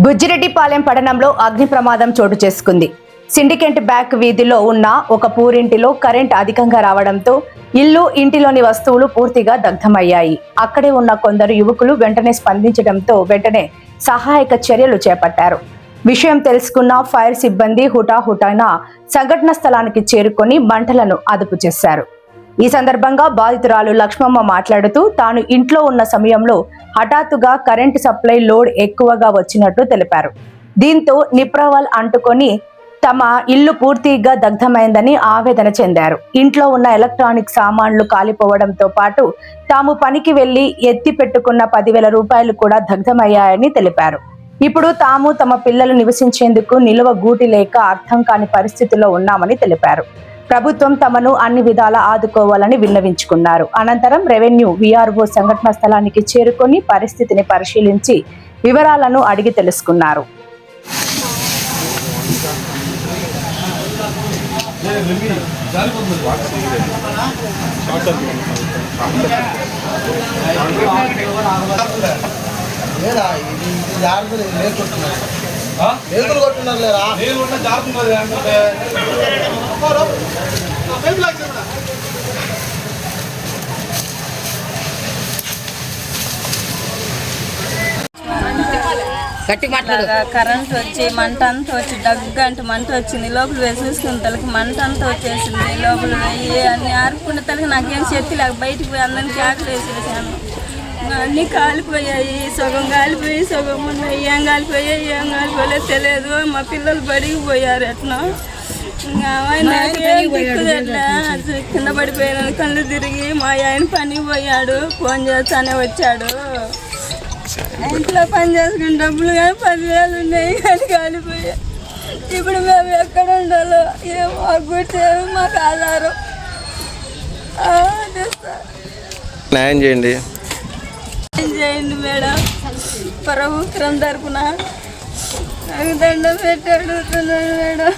బుజ్జిరెడ్డిపాలెం పట్టణంలో అగ్ని ప్రమాదం చోటు చేసుకుంది. సిండికేట్ బ్యాక్ వీధిలో ఉన్న ఒక పూరింటిలో కరెంట్ అధికంగా రావడంతో ఇల్లు, ఇంటిలోని వస్తువులు పూర్తిగా దగ్ధమయ్యాయి. అక్కడే ఉన్న కొందరు యువకులు వెంటనే స్పందించడంతో వెంటనే సహాయక చర్యలు చేపట్టారు. విషయం తెలుసుకున్న ఫైర్ సిబ్బంది హుటాహుటిన సంఘటన స్థలానికి చేరుకొని మంటలను అదుపు చేశారు. ఈ సందర్భంగా బాధితురాలు లక్ష్మమ్మ మాట్లాడుతూ తాను ఇంట్లో ఉన్న సమయంలో హఠాత్తుగా కరెంటు సప్లై లోడ్ ఎక్కువగా వచ్చినట్టు తెలిపారు. దీంతో నిప్రవల్ అంటుకొని తమ ఇల్లు పూర్తిగా దగ్ధమైందని ఆవేదన చెందారు. ఇంట్లో ఉన్న ఎలక్ట్రానిక్ సామాన్లు కాలిపోవడంతో పాటు తాము పనికి వెళ్లి ఎత్తి పెట్టుకున్న 10,000 రూపాయలు కూడా దగ్ధమయ్యాయని తెలిపారు. ఇప్పుడు తాము తమ పిల్లలు నివసించేందుకు నిలువ గూటి లేక అర్థం కాని పరిస్థితిలో ఉన్నామని తెలిపారు. ప్రభుత్వం తమను అన్ని విధాలా ఆదుకోవాలని విన్నవించుకున్నారు. అనంతరం రెవెన్యూ వీఆర్ఓ సంఘటన స్థలానికి చేరుకొని పరిస్థితిని పరిశీలించి వివరాలను అడిగి తెలుసుకున్నారు. కరెంట్ వచ్చి మంట అంతా వచ్చి దగ్గంటే మంట వచ్చింది. లోపల వేసి చూసుకున్న తలకి మంట అంతా వచ్చేసింది. లోపల వెయ్యి అన్ని ఆరుకున్న తలకి నాకేం శక్తి లేక బయటికి పోయి అందరికీ ఆకలి వేసేసాను. అన్నీ కాలిపోయాయి, సగం కాలిపోయి సగం ఉన్నాయి. ఏం కాలిపోయాయి ఏం కాలిపోలేదు తెలియదు. మా పిల్లలు బడికి పోయారు. ఎట్లా కింద పడిపోయాను. కళ్ళు తిరిగి మా ఆయన పనికి పోయాడు. ఫోన్ చేస్తానే వచ్చాడు. ఇంట్లో పని చేసుకుని డబ్బులు కానీ 10,000 ఉన్నాయి కానీ కాలిపోయాయి. ఇప్పుడు మేము ఎక్కడ ఉండాలో ఏమో గుర్తు మాకు ఆధారం న్యాయం చేయండి మేడం. ప్రభుత్వం తరపున దండం పెట్టి అడుగుతున్నాను మేడం.